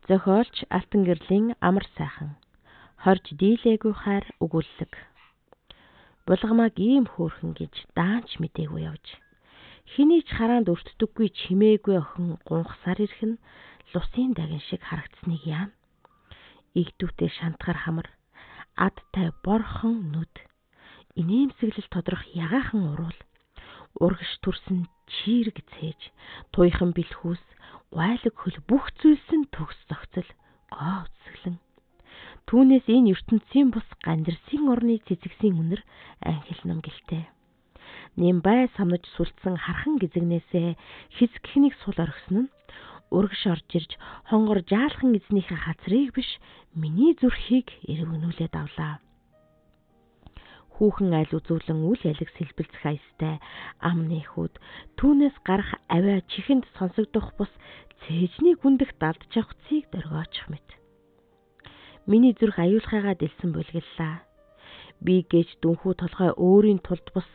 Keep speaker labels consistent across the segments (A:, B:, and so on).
A: Зохиолч Алтан гэрлийн амар сайхан. Хорж дийлээгүй хайр өгүүлэг. Булгамаг ийм хөөрхөн гэж даанч мэдээгүй явж. Хэний ч хараанд өртдөггүй чимээгүй охин гунхсаар ирэх нь лусын дагин шиг харагдсныг яана. Игдүүтэй шантгар хамар, адтай борхон нүд, инээмсэглэл тодрох ягаахан уруул, урагш төрсөн чирэг цээж, туйхан бэлхүүс, гуайлаг хөл бүх зүйлс нь төгс зохицол, гоо үсгэлэн. Түүнээс энэ ертөнцийн бус гандирсын орны цэцэгсийн үнэр анхилнам гэлтэй. Нимбай самнаж сүлдсэн хархан гизэгнээсээ хэсгхнийг сул оргисон нь урагш орж ирж хонгор жаалхан эзнийхээ хацрыг биш миний зүрхийг эргэнүүлээд авлаа. Хүүхэн айл үзүүлэн үл ялэг сэлбэлцэх аястай ам нэхүүд түүнээс гарах авиа чихэнд сонсогдох бус цээжний гүндэх далдчих утсыг дөргоочих мэт. Миний зүрх аюулхайгаа дэлсэн булгаллаа. Би гэж дүнхүү толгой өөрийн тулд бус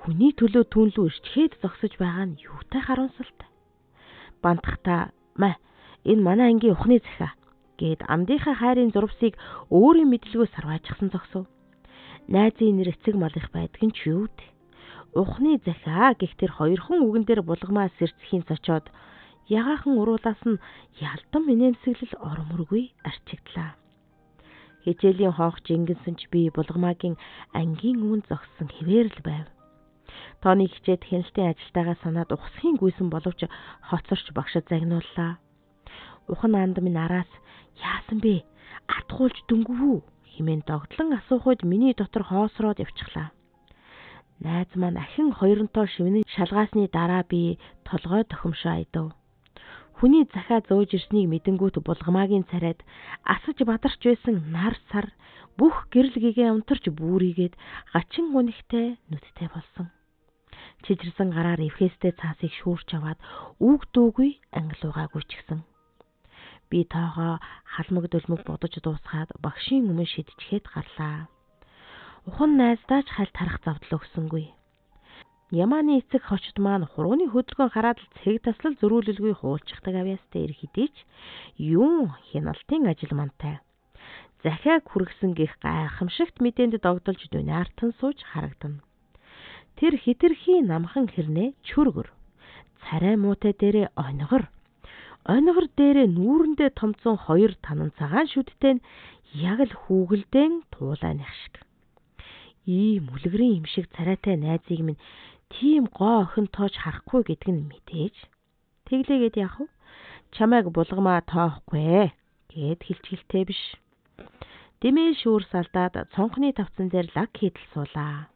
A: хүний төлөө түнлүү ирчгээд зогсож байгаа нь юутай харамсалтай. Бантахта энэ манай ангийн ухны захиа гэд амдынхаа хайрын зурвсыг өөрийн мэдлэгөө сарвайчихсан зогсов. Найзын нэр эцэг малых байдг нь ч юу дээ. Ухны захиа гэх тэр хоёрхан үгэн дээр булгамаа сэрцхийн цочоод ягаахан уруулаас нь ялдам инээмсэглэл ормөргүй арчигдлаа. Хичээлийн хоох жингэнсэн ч би булгамаагийн ангийн өмнө зогссон хэвээр л байв. Тооны хичээд хяналтын ажилтайгаа санаад ухсхийн гүйсэн боловч хоцорч багшид загнууллаа. Ухан анд минь араас яасан бэ? Атгуулж дөнгөвүү хэмээн догтлон асуухуйд миний дотор хоосроод явчихлаа. Найз маань ахин хоёронтоо шивнэн шалгаасны дараа би толгой тохимшоо айдав. Хүний захаа зөөж ирснийг мэдэнгүүт булгамаагийн царайд асаж бадарч байсан нар сар бүх гэрэл гэгээ унтарч бүрийгээд гачин гунигтай нүдтэй болсон. Чижирсэн гараар эвхээстэй цаасыг шүүрч аваад үг дүүгүй ангилуугаагүй ч гэсэн. Би тоогоо халмаг дөлмөг бодож дуусгаад багшийн өмнө шидчихээд гарлаа. Ухан найздаач хальт харах завдал өгсөнгүй. Ямааны эцэг хочд маань хурууны хөдөлгөөн хараад л цэг таслал зөрүүлэлгүй хуулчихдаг авьяастай ирэх хэдий ч юун хяналтын ажил мантай. Захиаг хүргэсэн гих гайхамшигт мэдээнд догдолж дүнартан сууж харагдана. Тэр хитрхи намхан хэрнээ чүргэр. Царай муутай дээрээ онигор. Онигор дээрээ нүүрэндээ томцсон хоёр танан цагаан шүдтэй нь яг л хүүгэлдэн туулайных шиг. Ийм үлгэрийн юм шиг царайтай найзыг минь тийм гоо охин тоож харахгүй гэдг нь мэдээж. Тэглээгээд яах вэ? Чамайг булгамаа тоохгүй гэд хилчгэлтэй биш. Дэмээ шүүрс алдаад цонхны тавцан дээр лаг хийдэл суулаа.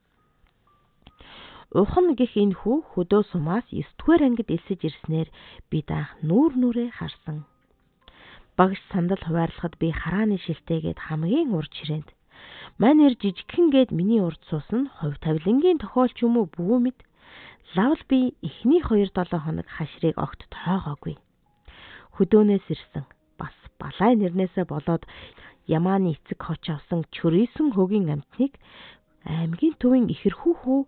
A: Ухан гэх энэ хүү хөдөө сумаас 9-р ангид элсэж ирснээр би даах нүрээ харсан. Багш сандал хуваарлахад би харааны шилтээгээд хамгийн урд ширээнд. Мань нэр жижигхэн гээд миний урд суусан хувь тавилангийн тохиолч юм уу бүү мэд. Лавл би эхний 2-7 хоног хашрыг огт тоогоогүй. Хөдөөнөөс ирсэн. Бас балай нэрнээсээ болоод Ямааны эцэг хоч авсан чөрийсэн хөгийн амтныг аймгийн төвийн ихэрхүү хүү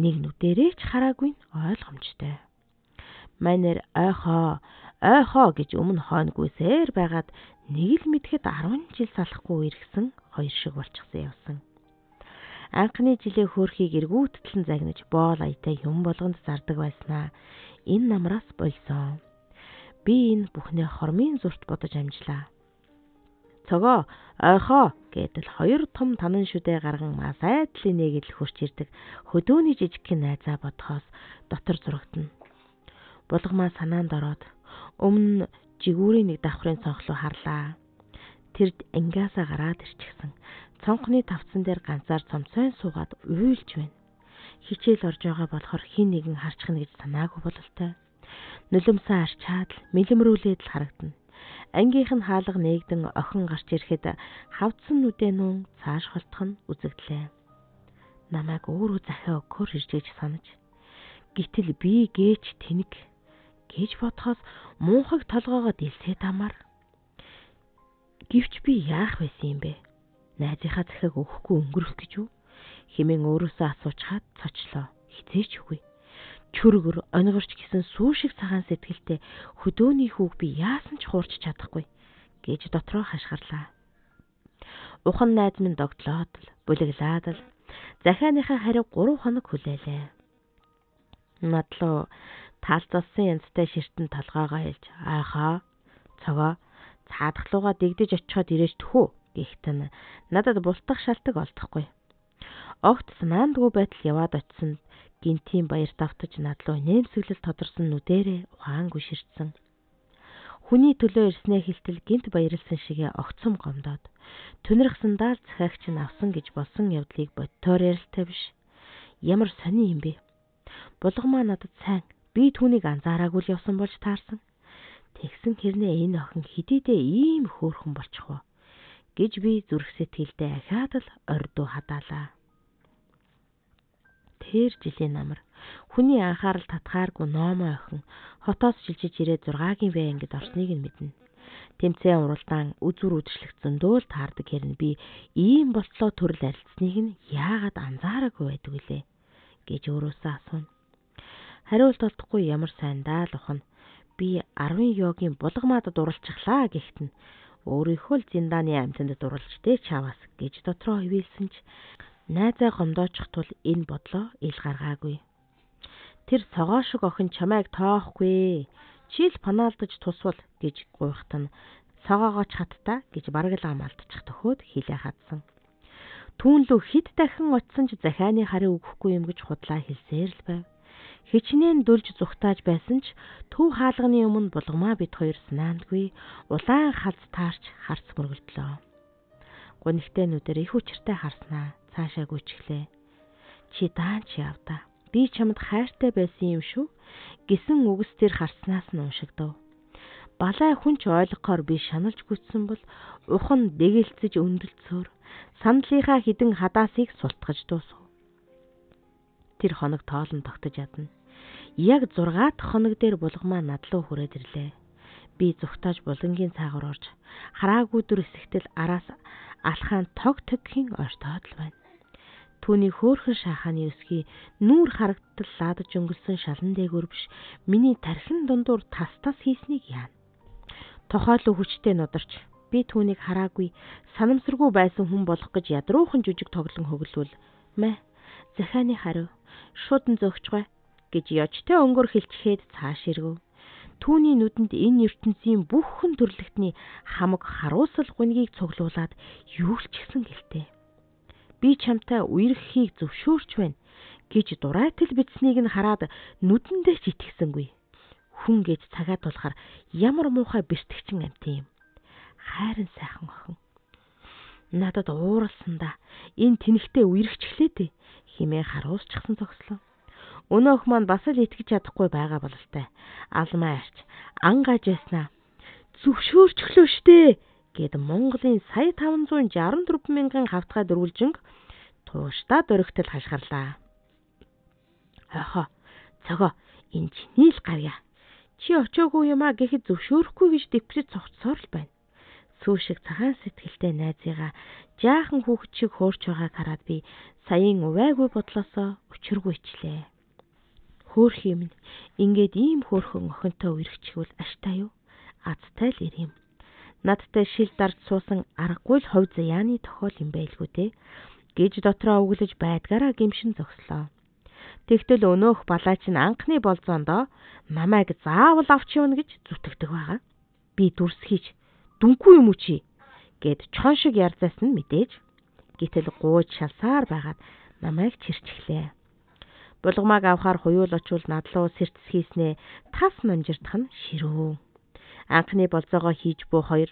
A: нэг нүдэрээ ч хараагүй нь ойлгомжтой. Манер ойхоо гэж өмнө хойнгүйсээр байгаад нэг л мэдхэд 10 жил салахгүй иргсэн хоёр шиг болчихсон явсан. Анхны жилээ хөөрхийг эргүүттлэн загнаж боол аятай юм болгонд зардаг байснаа энэ намраас болсон. Би энэ бүхнээ хормын зурт бодож амжлаа. Цогоо ойхоо гэдэл хоёр том танан шүдэ гарган масайдлын нэгэд хурч ирдэг хөдөөний жижигхэн найзаа бодхоос дотор зурагдана. Булгамаа санаанд ороод өмнө жигүүрийн нэг давхрын цонхлоо харлаа. Тэрд ангиасаа гараад ирчихсэн. Цонхны тавцан дээр ганцаар цомцойн суугаад уйлж байна. Хичээл орж байгаа болохоор хин нэгэн харчихна гэж санаагүй бололтой. Нулимсаа арчаад л мэлэмрүүлээд л харагдана. Ангийнх нь хаалга нээгдэн охин гарч ирэхэд хавцсан нүдэнүүн цааш холтох нь үзэгдлээ. Намайг өөрөө захиа өгөхөөр ирж гэж санаж. Гэтэл би гээч тэнэг гэж бодхоос муухайг толгоогоо дэлсээд амар. Гэвч би яах байсан юм бэ? Найзынхаа захиаг өгөхгүй өнгөрөх гэж үү? Хэмээн өөрөөсөө асуучаад цочлоо. Хизээч үгүй. Чүргэр онигорч гисэн сүү шиг цагаан сэтгэлтэй хөдөөний хүүг би яасан ч хуурч чадахгүй. гэж дотроо хашгирлаа. Ухан найз минь догтлоод л бүлэглаад л захианыхаа хариу 3 хоног хүлээлээ. Надлуу таалзалсан янзтай ширтэн толгоогоо хэлж "Аахаа цогоо цаадахлууга дэгдэж очиход ирээч тхүү" гэхтэн надад бултах шалтак олдохгүй. Огт санаандгүй байтал яваад очисон гинтийн баяр давтаж надлуу нэмсэглэл тодорсон нүдэрээ ухаангүй ширтсэн. Хүний төлөө ирснээ хэлтэл гинт баярлсан шигээ огцом гомдоод түнэрхсандаа захиагч нь авсан гэж болсон явдлыг бодтоор ярилтай биш. Ямар сони юм бэ? Булгамаа надад сайн би түүнийг анзаараагүй л явсан болж таарсан. Тэгсэн хэрнээ энэ охин хэдийдээ ийм хөөрхөн болчих вэ гэж би зүрх сэтгэлдээ ахаад л ордуу хадаалаа. Тэр жилийн намар хүний анхаарал татхааргүй номоо охин хотоос шилжиж ирээд 6-гийн бай ангид орсныг нь мэднэ. Тэмцээн уралдаан үзүр үдшилэх зөндөөл таардаг хэрнээ би ийм болтлоо төрөл арилцсныг нь яагаад анзаараагүй байдаг вүлээ гэж өөрөөсөө асууна. Хариулт олдохгүй ямар сайн даал ухна. Би 10 йогийн булгамаад дурлцглаа гэхтэн өөрийнхөө л зиндааны амьтанд дурлж дээ чаваас гэж дотроо хөвөлсөн ч найзаа гомдоочих тул энэ бодлоо ил гаргаагүй. Тэр цогоо шиг охин чамайг тоохгүй. Чи л панаалдаж тусвал гэж гуйхт нь цогоогооч хатта гэж бараг л амаалдчих төхөөд хилээ хадсан. Түүнлүү хэд дахин очсон ч захианы хариу өгөхгүй юм гэж худлаа хэлсээр л байв. Хичнээн дөлж зүхтааж байсан ч төв хаалганы өмнө булгамаа бид хоёр санаандгүй улаан халз таарч харц мөргөлдлөө. Гунигтай нүдээр их хүчтэй харснаа цаашаа гүйчихлээ. Чи даанч явдаа. Би чамд хайртай байсан юм шүү гэсэн үгс тэр харснаас нь уншигдав. Балай хүнч ойлгохоор би шаналж гүйтсэн бол ухан дэгэлцэж өндөлцөөр сандлынхаа хідэн хадаасыг султгаж дуусав. Тэр хоног тоолон тогтож ядна. Яг 6 дахь хоног дээр булгамаа надлуу хүрээд ирлээ. Би зүхтааж булангийн цаагаар орж хараагүй дүр эсэгтэл араас алхаан тог төгхийн ойртоод л байна. Түүний хөөрхөн шахааны өсгий нүүр харагдтал лаадаж өнгөрсөн шалан дээгүүр биш миний тархин дундуур тас хийснийг яана. Тохойлоо хүчтэй нодарч би түүнийг хараагүй санамсаргүй байсан хүн болох гэж ядруухан жүжиг тоглон хөглөвл мэ захианы хариу шуудан зөөгчгүй гэж ёжтой өнгөр хэлчихэд цааш иргэв. Түүний нүдэнд энэ ертөнцийн бүх хүн төрлөختний хамаг харуусал гунгийг цуглуулад юу ч гэсэн гэлтэй. Би чамтай үерххийг зөвшөөрч байна гэж дурайтал бичснийг нь хараад нүдэндээ ч итгэсэнгүй. Хүн гэж цагаа тулахаар ямар муухай бэртгчин амт юм. Хайрын сайхан охин. Надад ууралсандаа энэ тэнэгтээ үерхчихлээ дээ хэмээн харуусчихсан зогслоо. Өнөөх маань бас л итгэж чадахгүй байгаа бололтой. Алмаа арч ангааж яснаа. Зөвшөөрчлөө штэ гэд Монголын сая 564 мянган хавтгай дөрвөлжинг тууштай дөрөгтөл хашгирлаа. Хохо цогоо энэ чиний л гарья. Чи очоогүй юмаа гэхэд зөвшөөрөхгүй гэж дэвчж цогцсоор л байна. Сүүшиг цагаан сэтгэлтэй найзыгаа жаахан хүүхэд шиг хөөрч байгааг хараад би саяын увайгүй бодлосоо өчргүйчлээ. Хөөх юм. Ингээд ийм хөөрхөн охинтой үерхчихвэл аштай юу? Азтай л ир юм. Надтай шил дарж суусан аргагүй л хов заяаны тохиол юм байлгүй те гэж дотроо өглөж байдгаараа гимшин зогслоо. Тэгтэл өнөөх балаач нь анхны болзоондоо намайг заавал авч явна гэж зүтгэдэг байгаа. Би дүрсхийж дүнгүй юм уу чи гэд чон шиг ярзаас нь мэдээж. Гэтэл гууж шалсаар байгаад намайг чирчглээ. Булгамааг авахаар хуйуул очвол надлуу сэрц хийснээ тас намжирдах нь ширүү. Анхны болзоогоо хийж буй 2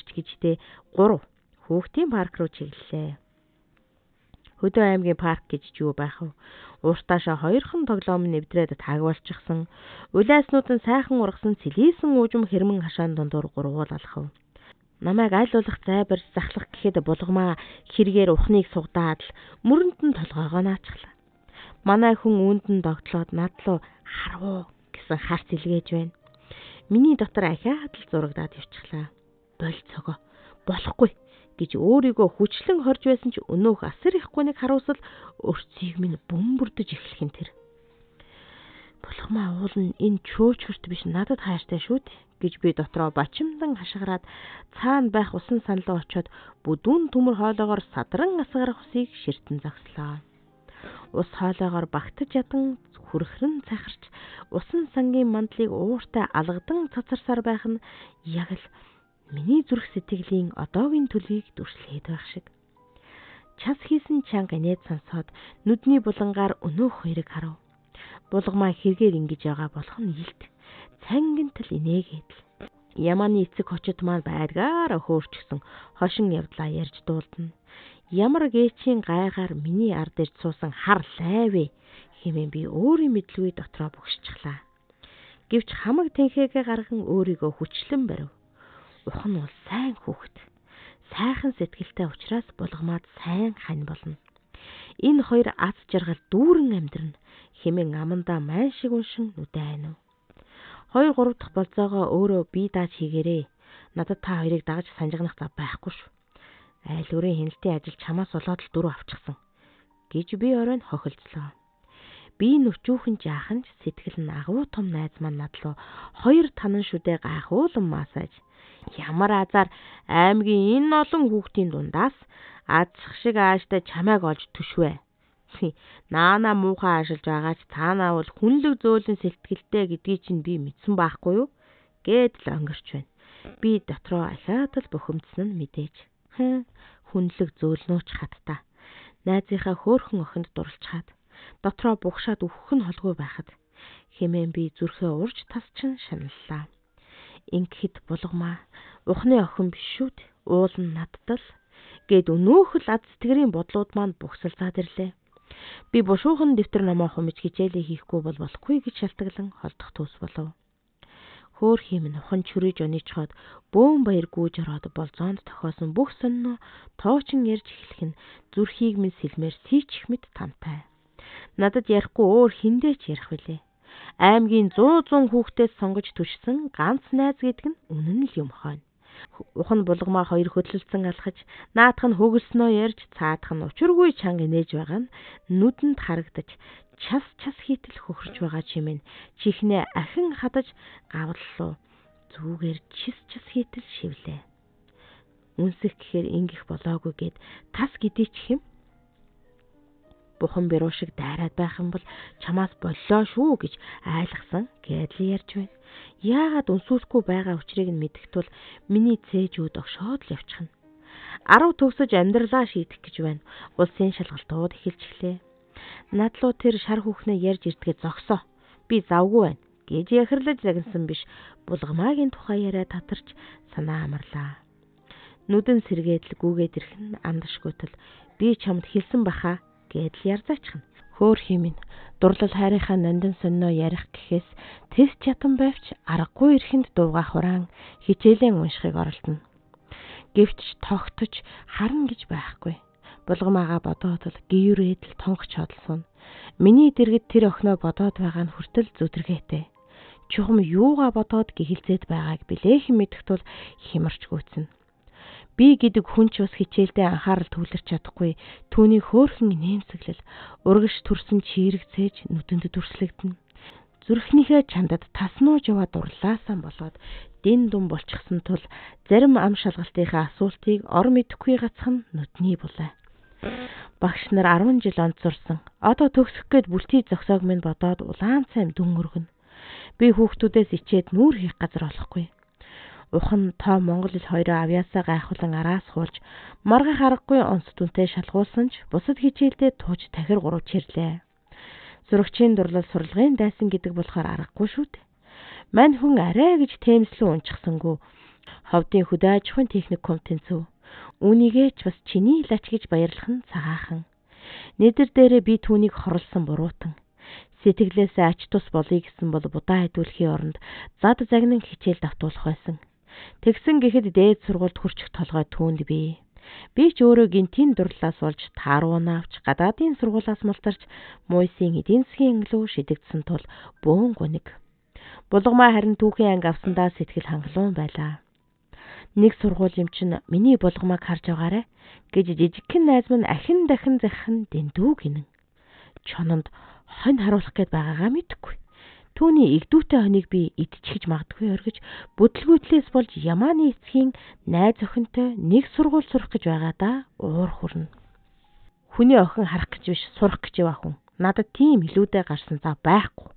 A: ч гэжтэй 3 хүүхдийн парк руу чиглэлээ. Хөдөө аймгийн парк гэж юу байх вэ? Ууртаашаа 2хан тоглоом нэвтрээд таагвалчихсан. Улайснууд нь сайхан ургасан цэлийсэн уужим хэрмэн хашаан дундуур гурвуул алхав. Намайг айлуулах зайбар захлах гэхэд булгамаа хэрэгээр ухныг сугдаад л мөрөнд нь толгоогоо наачглаа. Манай хүн үүнд нь догтлоод надлуу харвуу гэсэн харц илгээж байна. Миний дотор ахиад л зурагдаад явчихлаа. Боль цогоо болохгүй гэж өөрийгөө хүчлэн хорж байсан ч өнөөх асар их гуниг харуусал өрцгийг минь бөмбөрдөж эхлэх юм тэр. Булгамаа уул нь энэ чөөчгөрт биш надад хайртай шүү дээ гэж би дотроо бачимдан хашгираад цаана байх усан саналуу очиод бүдүүн төмөр хоолоогоор садран асгарах усыг ширтэн зогслоо. Ус хоолоогоор багтаж ядан хүрхрэн цахарч усан сангийн мандлыг ууртай алгадан цацарсаар байх нь яг л миний зүрх сэтгэлийн одоогийн төлөвийг дүрслээд байх шиг. Час хийсэн чанга инээд сонсоод нүдний булангаар өнөөх хоёрыг харав. Булгамаа хэрэгээр ингэж байгаа болох нь илт. Цангинтал инээгээд л. Ямааны эцэг хочид маань байдгаар хөөрчгсөн хошин явдлаа ярьж дуулдана. Ямар гээчийн гайгаар миний ард ирж суусан хар лайвэ хэмээн би өөрийн мэдлгүй дотроо богшчихлаа. Гэвч хамаг тэнхээгээ гарган өөрийгөө хүчлэн барив. Ухан бол сайн хүүхэд. Сайхан сэтгэлтэй учраас булгамаад сайн хань болно. Энэ хоёр аз жаргал дүүрэн амьдрна хэмээн амандаа майн шиг уншин нүдэ айнав. 2-3 дахь болцоогоо өөрөө бие дааж хийгээрээ. Надад та хоёрыг дагаж санжигнах зав байхгүй шүү. Айл өрийн хяналтын ажил чамаас болоод л дөрөв авчихсан гэж би оройн хохилцлоо. Би нүчүүхэн жаахан ч сэтгэл нь агуу том найз маань надлуу 2 танан шүдэ гайхуулан массаж. Ямар азар аймгийн энэ олон хүүхдийн дундаас азах шиг ааштай чамайг олж төшвэ. Наана муухай ашиглаж байгаач цаанаа бол хүнлэг зөөлөн сэлтгэлтэй гэдгийг чинь би мэдсэн байхгүй юу? Гээд л өнгөрч байна. Би дотроо ахаад л бухимдсан нь мэдээж. Хүнлэг зөөлнөөч хатта. Найзынхаа хөөхөн охинд дурлцгаад дотроо бугшаад өвөх нь холгүй байхад хэмээн би зүрхээ урж тасчин шаналлаа. Ингэхэд булгамаа ухны охин биш шүү дээ. Уул нь наддал гээд өнөөх л аз сэтгэрийн бодлууд маань бугсалцаад ирлээ. Би бушуухан дэвтэр номоо хумж хичээлээ хийхгүй бол болохгүй гэж шалтгаглан холдох төс болов. Хөөх юм ухан чүрэж оничхоод бөөн баяр гүйж ороод болзоонд тохиосон бүх сониноо тоочин ярьж эхлэх нь зүрхийг минь сэлмээр сийчих мэт тамтай. Надад ярихгүй өөр хиндээч ярих билээ. Аймгийн 100 хүүхдээс сонгож түшсэн ганц найз гэдэг нь үнэн л юм хойно. Ухан булгамаа хоёр хөдлөлцөн алхаж, наадах нь хөгөлснөө ярьж, цаадах нь учиргүй чанга инээж байгаа нь нүдэнд харагдаж, час хийтэл хөхөрч байгаа чимээ чихнээ ахин хадаж гавллуу. Зүгээр час хийтэл шивлээ. Үнсэх гэхээр ингэх болоогүй гэд тас гэдий ч хэм. Бухан бируу шиг дайраад байх юм бол чамаас боллоо шүү гэж айлгсан гэдэл ярьж байна. Яагаад үнсүүлэхгүй байгаа учрыг нь мэдэх тул миний цээжүүд огшоод л явчихна. 10 төгсөж амьдралаа шийдэх гэж байна. Улсын шалгалтууд эхэлж эхлэв. Надлуу тэр шар хүүхнээ ярьж ирдгээ зогсоо. Би завгүй байна гэж яхирлаж загнасан биш. Булгамаагийн тухай яриа татарч санаа амарлаа. Нүдэн сэргээд л гүгээд ирэх нь амдашгүйтэл би чамд хэлсэн баха гэдэл ярзаачхна. Хөөх юм ин дурлал хайрынхаа нандин сонино ярих гэхээс тэс чатан байвч аргагүй эрхэнд дуугах хураан хичээлийн уншихыг оролдоно. Гэвч тогтож харна гэж байхгүй. Булгамаагаа бодоод л гүйрээд л тонгоч ходлсон. Миний дэргэд тэр охиноо бодоод байгаа нь хүртэл зүдэргээтэй. Чухам юугаа бодоод гихэлзээд байгааг билээхэн мэдэх тул хямарч гүйцэн. Би гэдэг хүн ч бас хичээлдээ анхаарал төвлөрч чадахгүй. Түүний хөөрхөн нэмсэглэл урагш төрсөн чирэгцээж нүдэнд дүрслэгдэнэ. Зүрхнийхээ чандад таснууж яваад дурлаасан болоод дин дум болчихсон тул зарим ам шалгалтынхаа асуултыг ор мэдэхгүй гацхан нүдний булаа. Багш нар 10 жил онцорсон. Одоо төгсөх гээд бүлтий зогсоог минь бодоод улаан цайм дүн өргөнө. Би хүүхдүүдээс ичээд нүүр хийх газар олохгүй. Ухан тоо Монгол хэл хоёроо авьяасаа гайхуулан араас хуулж маргах аргагүй онц дүнтэй шалгуулсан ч бусад хичээлдээ тууж тахир 3 чирлээ. Зурагчийн дурлал сурлагын дайсан гэдэг болохоор аргагүй шүү дээ. Мань хүн арай гэж тэмслэн унчихсангүй. Ховдын хөдөө аж ахуйн техникум тэнцв. Үүнийгээ ч бас чиний лач гэж баярлах нь цагаахан. Нэдэр дээрээ би түүнийг хорлсон буруутан. Сэтгэлээсээ ач тус болъё гэсэн бол будаа хэдүүлэхийн оронд зад загнан хичээл давтуулах байсан. Тэгсэн гэхэд дээд сургуульд хүрчих толгой түүнд бий. Би ч өөрөө гинтийн дурлалаас болж тааруулна авч гадаадын сургуулиас мултарч Мойсийн эдийн засгийн анги руу шидэгдсэн тул бөөн гүнэг. Булгамаа харин түүхийн анги авсандаа сэтгэл хангалуун байлаа. Нэг сургуулийн чинь миний булгамааг харж байгаарэ гэж жижигхэн найз минь ахин дахин захин дэндүү гинэн. Чононд хонь харуулах гээд байгаагаа мэдэхгүй. Түүний игдүүтэй хоныг би идчихэж магадгүй оргиж бүдлгүүтлээс болж Ямааны эцгийн найз охинтой нэг сургууль сурах гэж байгаадаа уур хүрнэ. Хүний охин харах гэж биш сурах гэж яваа хүн. Надад тийм илүүдэ гарсан зав байхгүй.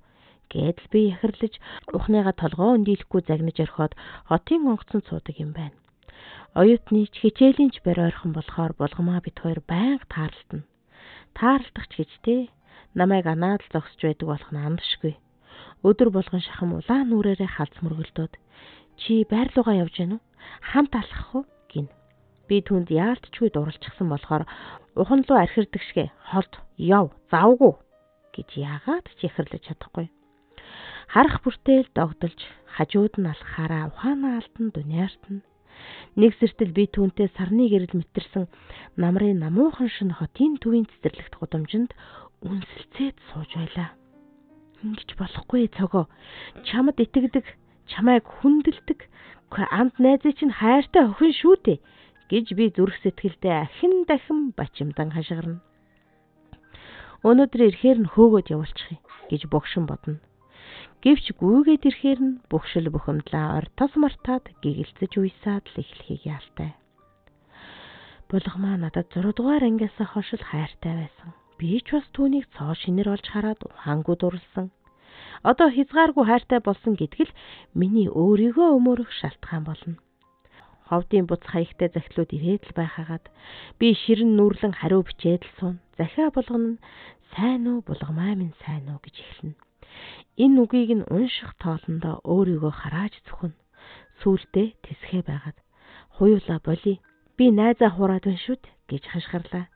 A: Гэдэл би яхирлаж ухныгаа толгоо өндийлэхгүй загнаж орхиод хотын онгоцонд суудаг юм байна. Оюутны ч хичээлийн ч барь ойрхон болохоор булгамаа бид хоёр байнга таарлтана. Таарлдах ч гэжтэй намайг анаад л зогсож байдаг болох нь амдшгүй. Өдөр болгон шахам улаан нүрээрээ халз мөргөлдөөд чи байр руугаа явж гэнэ үү? Хамт алхах уу гин. Би түнд яалтчгүй дурлцсан болохоор ухан руу архирдагшгэ холд яв завгүй гэж яагаад ч ихэрлэж чадахгүй. Харах бүртэл догдолж хажууд нь алхахаараа ухаанаа алтан дуниартна. Нэг сэртэл би түүнтэй сарны гэрэл мэтэрсэн намрын намуухан шин хотын төвийн цэцэрлэгт гудамжинд үнсэлцээд сууж байлаа. Ингэж болохгүй цогоо. Чамд итгэдэг, чамайг хүндэлдэг, амд найзыг чинь хайртай охин шүү дээ гэж би зүрх сэтгэлдээ ахин дахин бачимдан хашгирна. Өнөөдөр ирэхээр нь хөөгөөд явуулчих гэж богшин бодно. Гэвч гүйгээд ирэхээр нь бөхшил бухимдлаа ортос мартаад гэгэлцэж уйсаад л эхлэхийг яалтай. Булгамаа надад 6 дугаар ангиасаа хойш л хайртай байсан. Би ч бас түүнийг цоо шинээр олж хараад ухаангүй дурлсан. Одоо хязгааргүй хайртай болсон гэдгэл миний өөрийгөө өмөрөх шалтгаан болно. Ховдын буц хаягтай захидлууд ирээд л байхагаад би ширэн нүрлэн хариу бичээд л суун. Захиа болгоно нь сайн уу булгамаа минь сайн уу гэж эхэлнэ. Энэ үгийг нь унших тоолондоо өөрийгөө харааж зүхэн. Сүүлдээ тэсхээ байгаад хуйуулаа боли. Би найзаа хураад байна шүд гэж хашгирлаа.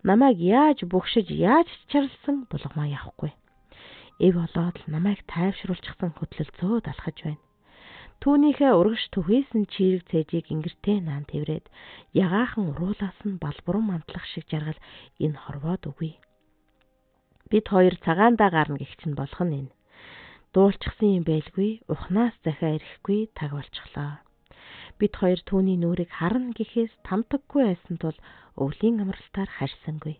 A: Намайг яаж бөхшиж яаж чарлсан булгамаа явахгүй. Эв болоод л намайг тайвшруулчихсан хөдлөлцөөд алхаж байна. Түүнийхээ урагш түхээсэн чирэг цээжийг ингэртэй наан тэврээд ягаахан уруулаас нь балбуран мантлах шиг жаргал энэ хорвоод үгүй. Бид хоёр цагаандаа гарна гэх чинь болох нь энэ. Дуулчихсан юм байлгүй, ухнаас захиа ирэхгүй таг болчихлоо. Бид хоёр түүний нүрийг харна гэхээс тамтаггүй байсан тул өвлийн амралтаар харьсангүй.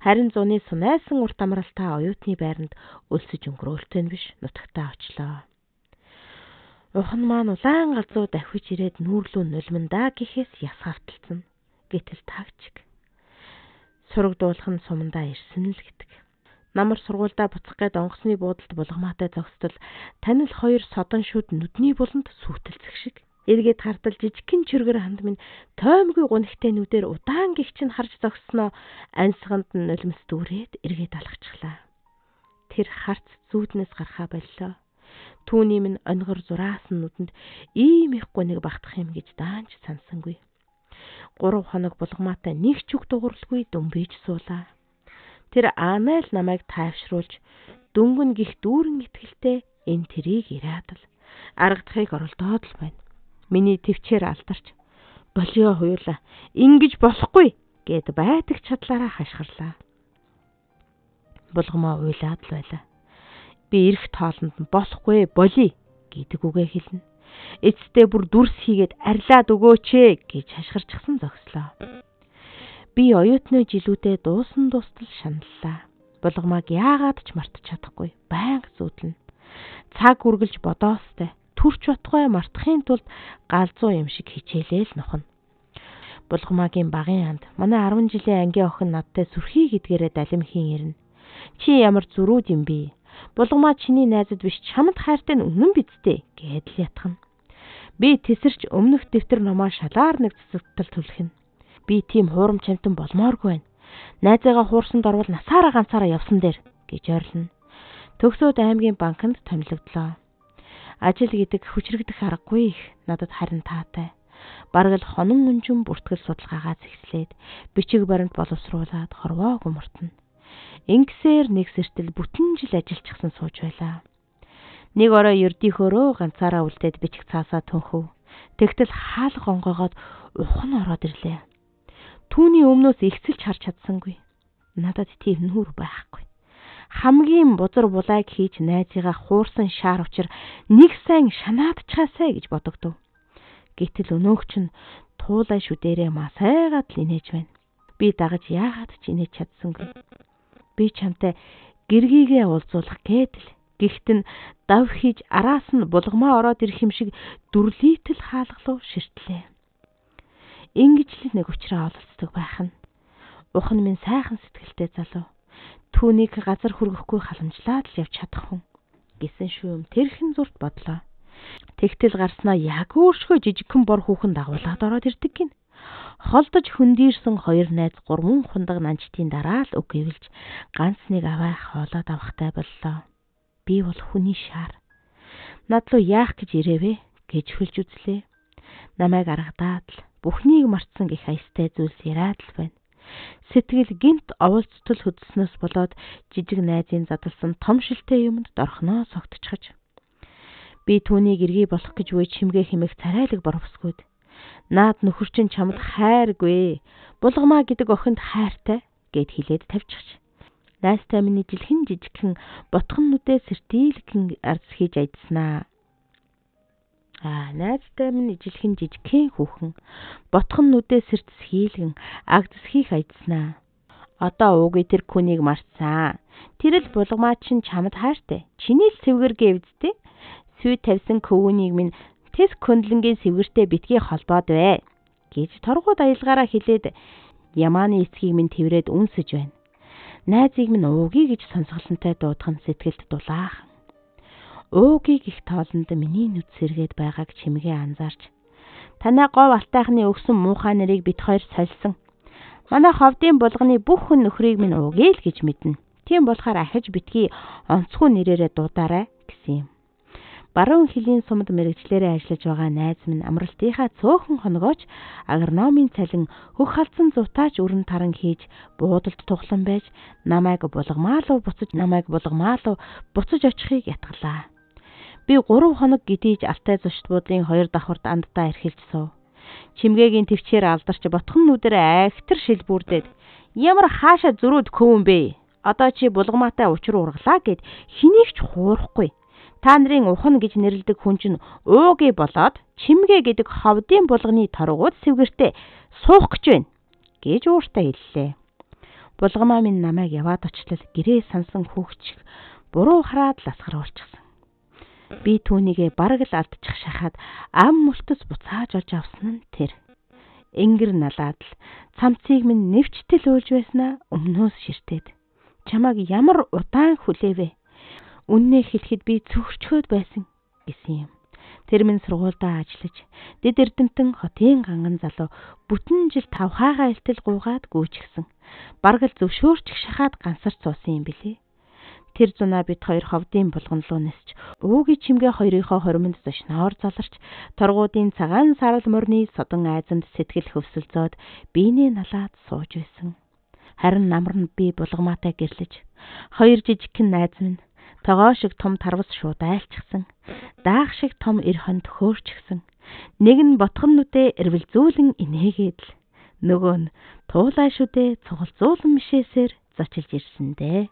A: Харин зуны сунайсан урт амралтаа оюутны байранд өлсөж өнгөрөөлтөө биш нутагтаа очлоо. Ухан маань улаан галзуу давхиж ирээд нүүрлүү нулимдаа гэхээс яс хавталцсан. Гэтэл тагчиг. Сурагдуулах нь сумандаа ирсэн л гэдэг. Намар сургуульдаа буцах гээд онгоцны буудалд булгамаатай зогсдол танил хоёр содон шүд нүдний буланд сүйтэлцэх шиг. Эргээд хартал жижигхэн чөргөр ханд минь тоймгүй гунигтай нүдээр удаан гихчин харж зогссноо ансганд нь нулимс дүүрээд эргээд алхачихлаа. Тэр харц зүүднээс гарахаа боллоо. Түүний минь онгор зураасан нүдэнд ийм их гуниг багтах юм гэж даанч сансангүй. 3 хоног булгамаатай нэг ч үг дууралгүй дөнгөж суулаа. Тэр анайл намайг тайвшруулж дөнгөн гих дүүрэн итгэлтэй энэ тэрийг ирээдл аргадахыг оролдоод л байна. Миний төвчээр алдарч болио хуйлаа ингэж болохгүй гэд байдаг чадлаараа хашгирлаа. Булгамаа уйлаад л байлаа. Би ирэх тоолонд нь болохгүй болий гэдэг үгээ хэлнэ. Эцэстээ бүр дүрс хийгээд арилаад өгөөч гэж хашгирчихсан зогслоо. Би оюутны жилүүдээ дуусан дустал шаналлаа. Булгамааг яагаад ч мартаж чадахгүй. Байнга зүүдлэн. Цаг үргэлж бодоостой. Төрч утгай мартахын тулд галзуу юм шиг хичээлээл нухна. Булгамаагийн багын анд манай 10 жилийн ангийн охин надтай сүрхий гэдгээрээ далимхийн ирнэ. Чи ямар зүрүүд юм бэ? Булгамаа чиний найзад биш чамд хайртай нь үнэн бидтэй гэдэл ятгана. Би тесэрч өмнөх дэвтэр номоо шалаар нэг цэцэгтэл түлхэнэ. Би тийм хуурамч амтан болмооргүй байна. Найзаагаа хуурсанд орвол насаараа ганцаараа явсан дээр гэж ойрлно. Төгсөөд аймгийн банкнд томилогдлоо. Ажил гэдэг хүчрэгдэх аргагүй их надад харин таатай. Бараг л хонон өнжин бүртгэл судалгаагаа зэгслээд бичиг баримт боловсруулад хорвоо гомортно. Ингэсээр нэг сэртэл бүтэн жил ажиллачихсан сууж байлаа. Нэг орой ердийнхөөрөө ганцаараа үлдээд бичих цаасаа төнхөв. Тэгтэл хаалга онгойгоод ухан ороод ирлээ. Түүний өмнөөс ихсэлж харж чадсангүй. Надад тийм нүур байхгүй. Хамгийн бузар булайг хийж найзыгаа хуурсан шаар учир нэг сайн шанаадчихаасай гэж бодогдов. Гэтэл өнөөгч нь туулай шүдэрээ масайгаад л инээж байна. Би дагаж яагаад ч инээж чадсангүй. Би чамтай гэргийгээ уулзуулах гээд л Гэхдээ нь дав хийж араас нь булгамаа ороод ирэх юм шиг дүрлийтэл хаалгалуу ширтлээ. Ингэж л нэг учраа олцдог байх нь. Ухан минь сайхан сэтгэлтэй залуу. Түүнийг газар хүргэхгүй халамжлаад л явж чадах хүн гэсэн шүүм тэрхэн зурт бодлоо. Тэгтэл гарснаа яг өөршгөө жижигхэн бор хүүхэн дагуулад ороод ирдэг гин. Холдож хөндийрсэн хоёр найз 3 хундаг нанчтын дараа л үг гэвэлж ганц нэг аваа хоолоод авахтай боллоо. Би бол хүний шаар. Над руу яах гэж ирэвэ гэж хөлж үзлээ. Намайг аргадаад л бүхнийг мартсан гэх аястай зүйлс яриад л байна. Сэтгэл гинт оволцтол хөдөлснөөс болоод жижиг найзын задалсан том шилтэй юмд дорхноо согтчихож. Би түүнийг эргий болох гэж буй чимгээ хэмээх царайлаг боровсгүйд. Наад нөхөр чинь чамд хайргүй. Булгамаа гэдэг охинд хайртай гэд хэлээд тавьчихж. Найстай миний жилхэн жижигхэн ботхон нүдээ сэртийлгэн арц хийж айдснаа. Найзтай минь жилхэн жижигхэн хүүхэн ботхон нүдээ сэрдэс хийлгэн агдс хийх айдснаа. Одоо уугүй тэр хүнийг марцсан. Тэр л булгамаа чинь чамд хайртай. Чиний л сэвгэр гэвдтэй. Сүй тавьсан көвөнийг минь тэс хөндлөнгийн сэвгэртэй битгий холбоод бай гэж торгууд аялгаараа хэлээд ямааны эцгийг минь тэрвэрэд үнсэж байна. Найзыг минь уугий гэж сонсголонтой дуудах нь сэтгэлд дулаахан. Уугий гих тоолонд миний нүд сэргээд байгааг чимгээ анзаарч танай гов алтайхны өгсөн муухай нэрийг бит хоёр сольсон. Манай ховдын булганы бүх хүн нөхрийг минь уугий л гэж мэднэ. Тийм болохоор ахиж битгий онцгой нэрээрээ дуудаарай гэсэн юм. Баруун хилийн сумд мэрэгчлэрээ ажиллаж байгаа найз минь амралтынхаа цөөхөн хоногооч агрономын цалин хөх халдсан зутаач өрн таран хийж буудалд тухлан байж намайг булгамаа руу буцаж очихыг ятгалаа. Би 3 хоног гидийж алтай зочд буудлын 2 давхарт андтаа эрхэлж суув. Чимгээгийн төвчээр алдарч ботхон нүдээр айхтар шил бүрдээд ямар хаашаа зөрүүд көвөн бэ? Одоо чи булгамаатай учир ургалаа гэд хэнийг ч хуурахгүй. Та нарын ухан гэж нэрлэдэг хүн чинь ууги болоод чимгээ гэдэг ховдын булганы торгууд сэвгэртээ суух гэж байна гэж ууртаа хэллээ. Булгамаа минь намайг яваад очлол гэрээ сансан хүүхчих буруу хараад ласгаруулчихсан. Би түүнийгээ бараг л алдчих шахаад ам мөлтөс буцааж олж авсан нь тэр. Ингэр налаад л цамцыг минь нэвчтэл уйлж байснаа өмнөөс ширтээд. Чамайг ямар удаан хүлээвэ? Үннээ хэлэхэд би цөхөрчхөөд байсан гэсэн юм. Тэр минь сургуульдаа ажиллаж, дэд эрдэмтэн хотын ганган залуу бүтэн жил 5 хаагаа илтэл гуугаад гүйчихсэн. Бараг л зөвшөөрчих шахаад гансарч суусан юм билээ. Тэр зунаа бид хоёр ховдын булган руу нисч, уугийн чимгээ хоёрынхоо хоримонд зочноор заларч, торгуудын цагаан сарал морины содон айзанд сэтгэл хөвсөлзөөд биенээ налаад сууж байсан. Харин намар нь би булгамаатай гэрлэж, 2 жижигхэн найз минь тогоо шиг том тарвас шууд айлчсан. Даах шиг том эр хон төхөөрчихсэн. Нэг нь ботхон нүдээ эрвэлзүүлэн инээгээд л нөгөө нь туулай шүдээ цугалзуулан мишээсээр зочилж ирсэн дээ.